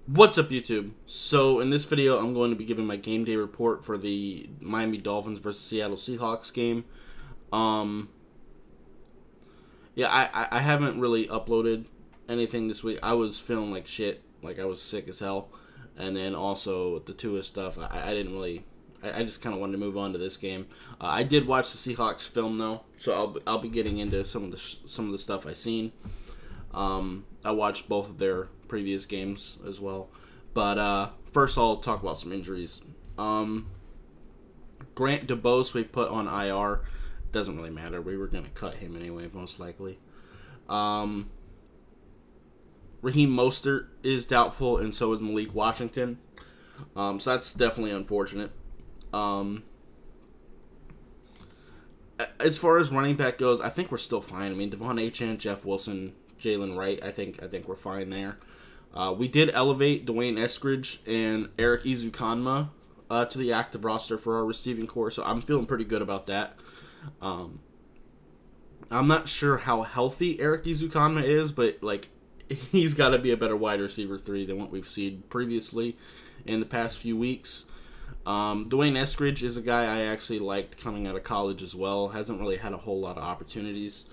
What's up, YouTube? So in this video, I'm going to be giving my game day report for the Miami Dolphins versus Seattle Seahawks game. Um, I haven't really uploaded anything this week. I was feeling like shit, like I was sick as hell, and then also the Tua stuff. I didn't really. I just kind of wanted to move on to this game. I did watch the Seahawks film though, so I'll be getting into some of the stuff I seen. I watched both of their previous games as well. But first I'll talk about some injuries. Grant DeBose we put on IR. Doesn't really matter. We were going to cut him anyway, most likely. Raheem Mostert is doubtful, and so is Malik Washington. So that's definitely unfortunate. As far as running back goes, I think we're still fine. I mean, Devon Achane, Jeff Wilson, Jalen Wright, I think we're fine there. We did elevate Dwayne Eskridge and Eric Ezukanma to the active roster for our receiving core, so I'm feeling pretty good about that. I'm not sure how healthy Eric Ezukanma is, but like he's got to be a better wide receiver 3 than what we've seen previously in the past few weeks. Dwayne Eskridge is a guy I actually liked coming out of college as well. Hasn't really had a whole lot of opportunities,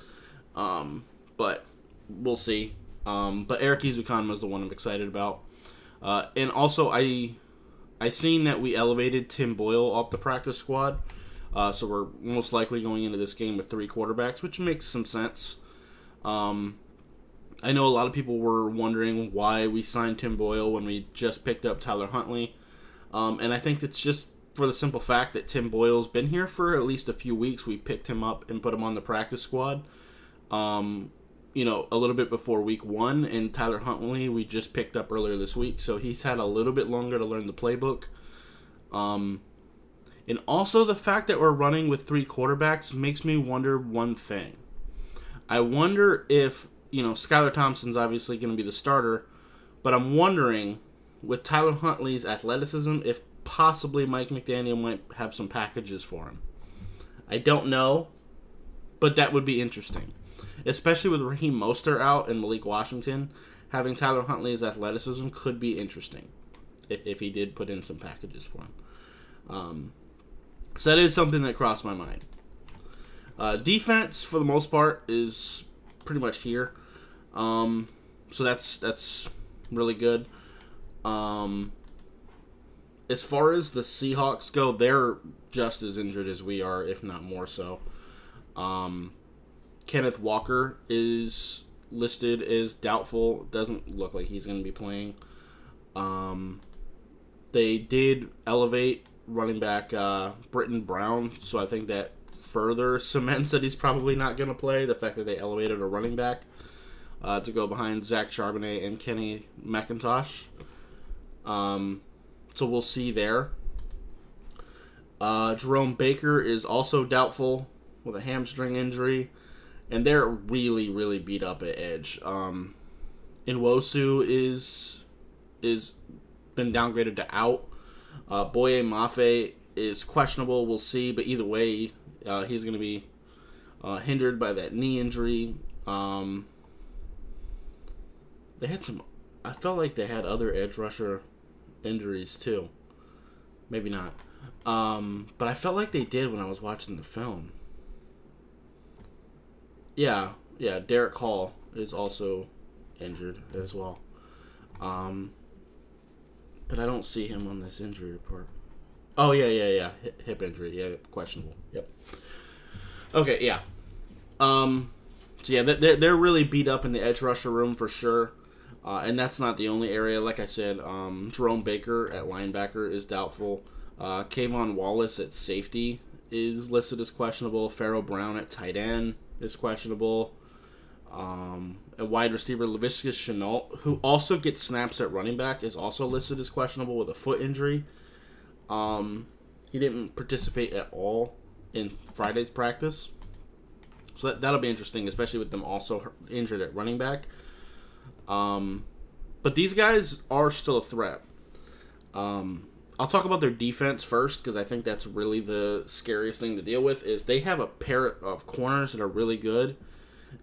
but we'll see. But Eric Ezukanma is the one I'm excited about. And also, I seen that we elevated Tim Boyle off the practice squad. So we're most likely going into this game with 3 quarterbacks, which makes some sense. I know a lot of people were wondering why we signed Tim Boyle when we just picked up Tyler Huntley. And I think it's just for the simple fact that Tim Boyle's been here for at least a few weeks. We picked him up and put him on the practice squad. A little bit before week 1, and Tyler Huntley we just picked up earlier this week, so he's had a little bit longer to learn the playbook. And also the fact that we're running with 3 quarterbacks makes me wonder one thing. I wonder if, Skylar Thompson's obviously going to be the starter, but I'm wondering, with Tyler Huntley's athleticism, if possibly Mike McDaniel might have some packages for him. I don't know, but that would be interesting. Especially with Raheem Mostert out and Malik Washington, having Tyler Huntley's athleticism could be interesting if he did put in some packages for him. So that is something that crossed my mind. Defense, for the most part, is pretty much here. So that's really good. As far as the Seahawks go, they're just as injured as we are, if not more so. Kenneth Walker is listed as doubtful. Doesn't look like he's going to be playing. They did elevate running back Britton Brown, so I think that further cements that he's probably not going to play. The fact that they elevated a running back to go behind Zach Charbonnet and Kenny McIntosh. So we'll see there. Jerome Baker is also doubtful with a hamstring injury. And they're really, really beat up at edge. Nwosu is been downgraded to out. Boye Mafe is questionable. We'll see, but either way, he's going to be hindered by that knee injury. They had some. I felt like they had other edge rusher injuries too. Maybe not, but I felt like they did when I was watching the film. Yeah, Derek Hall is also injured as well. But I don't see him on this injury report. Oh, yeah. Hip injury. Yeah, questionable. Yep. Okay, yeah. So, yeah, they're really beat up in the edge rusher room for sure. And that's not the only area. Like I said, Jerome Baker at linebacker is doubtful. Kayvon Wallace at safety is listed as questionable. Pharaoh Brown at tight end is questionable. A wide receiver, Laviska Shenault, who also gets snaps at running back, is also listed as questionable with a foot injury. He didn't participate at all in Friday's practice. So that'll be interesting, especially with them also injured at running back. But these guys are still a threat. I'll talk about their defense first, because I think that's really the scariest thing to deal with, is they have a pair of corners that are really good.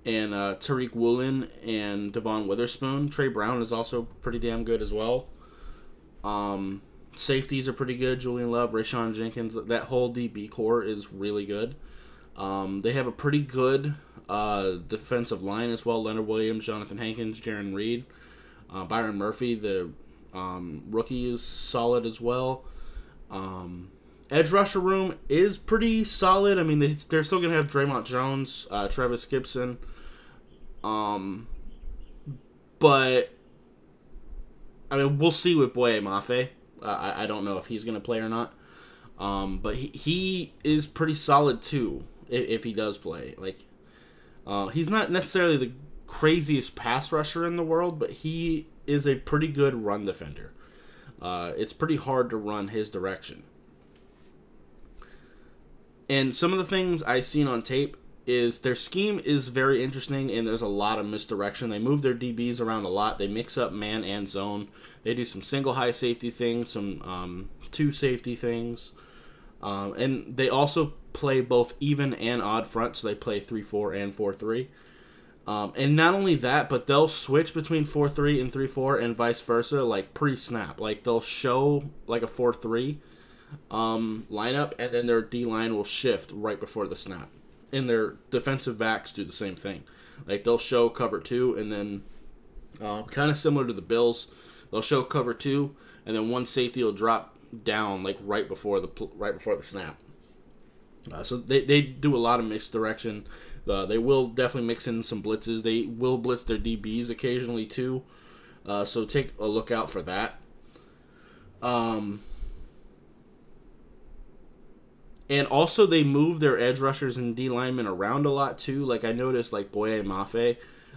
and Tariq Woolen and Devon Witherspoon. Trey Brown is also pretty damn good as well. Safeties are pretty good. Julian Love, Rashawn Jenkins. That whole DB core is really good. They have a pretty good defensive line as well. Leonard Williams, Jonathan Hankins, Jaron Reed. Byron Murphy, the rookie, is solid as well. Edge rusher room is pretty solid. I mean, they're still going to have Draymond Jones, Travis Gibson. But, I mean, we'll see with Boye Mafe. I don't know if he's going to play or not. But he is pretty solid, too, if he does play. Like, he's not necessarily the craziest pass rusher in the world, but he is a pretty good run defender. It's pretty hard to run his direction. And some of the things I've seen on tape is their scheme is very interesting, and there's a lot of misdirection. They move their DBs around a lot. They mix up man and zone. They do some single high safety things, some two safety things. And they also play both even and odd front, so they play 3-4 and 4-3. And not only that, but they'll switch between 4-3 and 3-4 and vice versa, like pre-snap. Like, they'll show like a 4-3 lineup, and then their D-line will shift right before the snap. And their defensive backs do the same thing. Like, they'll show cover 2, and then kind of similar to the Bills, they'll show cover 2, and then one safety will drop down like right before the snap. So they do a lot of mixed direction. They will definitely mix in some blitzes. They will blitz their DBs occasionally too. So take a look out for that. And also they move their edge rushers and D linemen around a lot too. Like, I noticed, like Boye Mafe,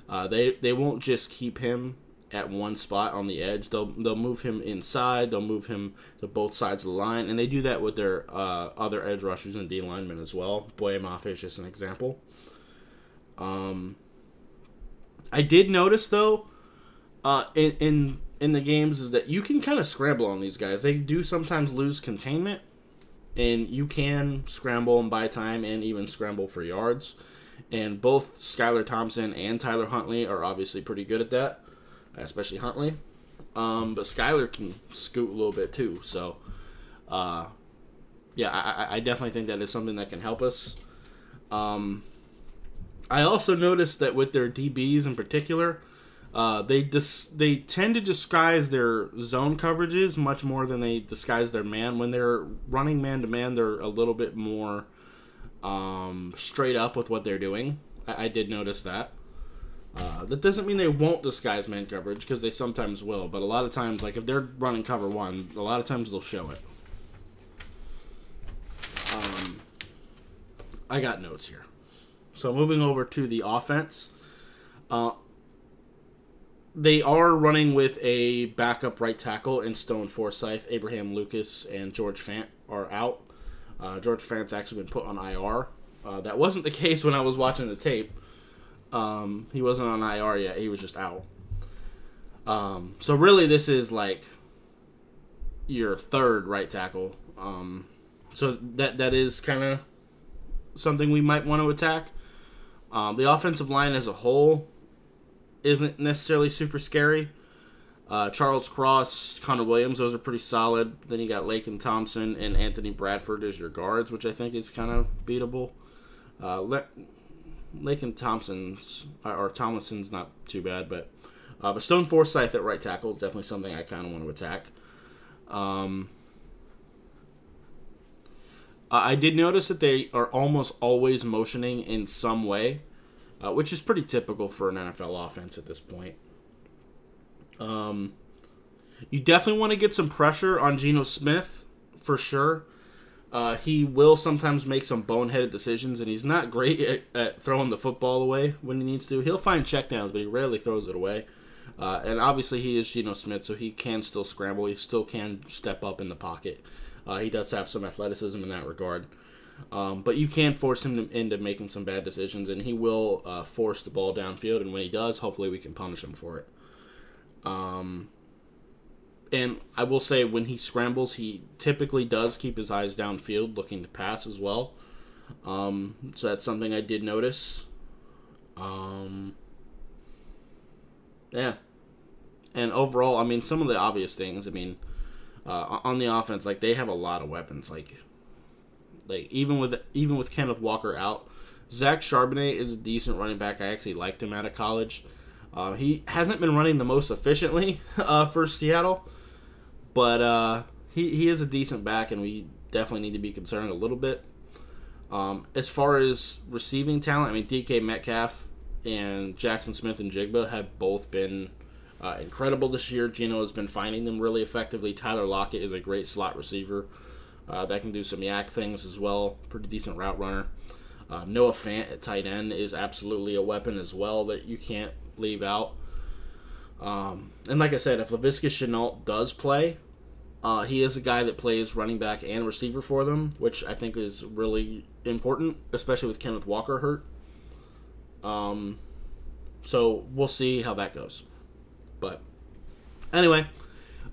they won't just keep him at one spot on the edge. They'll move him inside. They'll move him to both sides of the line, and they do that with their other edge rushers and D linemen as well. Boye Mafe is just an example. I did notice though, in the games, is that you can kind of scramble on these guys. They do sometimes lose containment, and you can scramble and buy time and even scramble for yards. And both Skylar Thompson and Tyler Huntley are obviously pretty good at that, especially Huntley. But Skylar can scoot a little bit too. So, yeah, I definitely think that is something that can help us. I also noticed that with their DBs in particular, they tend to disguise their zone coverages much more than they disguise their man. When they're running man-to-man, they're a little bit more straight up with what they're doing. I did notice that. That doesn't mean they won't disguise man coverage, because they sometimes will. But a lot of times, like if they're running cover 1, a lot of times they'll show it. I got notes here. So moving over to the offense. They are running with a backup right tackle in Stone Forsythe. Abraham Lucas and George Fant are out. George Fant's actually been put on IR. That wasn't the case when I was watching the tape. He wasn't on IR yet. He was just out. So really this is like your third right tackle. So that is kind of something we might want to attack. The offensive line as a whole isn't necessarily super scary. Charles Cross, Connor Williams, those are pretty solid. Then you got Laken Thompson and Anthony Bradford as your guards, which I think is kind of beatable. Laken Thompson's or Tomlinson's not too bad, but Stone Forsythe at right tackle is definitely something I kind of want to attack. I did notice that they are almost always motioning in some way, which is pretty typical for an NFL offense at this point. You definitely want to get some pressure on Geno Smith, for sure. He will sometimes make some boneheaded decisions, and he's not great at throwing the football away when he needs to. He'll find checkdowns, but he rarely throws it away. And obviously he is Geno Smith, so he can still scramble. He still can step up in the pocket. He does have some athleticism in that regard. But you can force him into making some bad decisions, and he will force the ball downfield, and when he does, hopefully we can punish him for it. And I will say, when he scrambles, he typically does keep his eyes downfield, looking to pass as well. So that's something I did notice. Yeah. And overall, I mean, some of the obvious things, I mean, On the offense, like, they have a lot of weapons. Like even with Kenneth Walker out, Zach Charbonnet is a decent running back. I actually liked him out of college. He hasn't been running the most efficiently for Seattle, but he is a decent back, and we definitely need to be concerned a little bit. As far as receiving talent, I mean, DK Metcalf and Jackson Smith and Jigba have both been incredible this year. Geno has been finding them really effectively. Tyler Lockett is a great slot receiver that can do some yak things as well. Pretty decent route runner. Noah Fant at tight end is absolutely a weapon as well that you can't leave out. And like I said, if Laviska Shenault does play, he is a guy that plays running back and receiver for them, which I think is really important, especially with Kenneth Walker hurt. So we'll see how that goes. But anyway,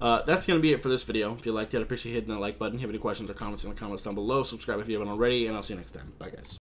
that's going to be it for this video. If you liked it, I appreciate hitting that like button. If you have any questions or comments in the comments down below, subscribe if you haven't already, and I'll see you next time. Bye, guys.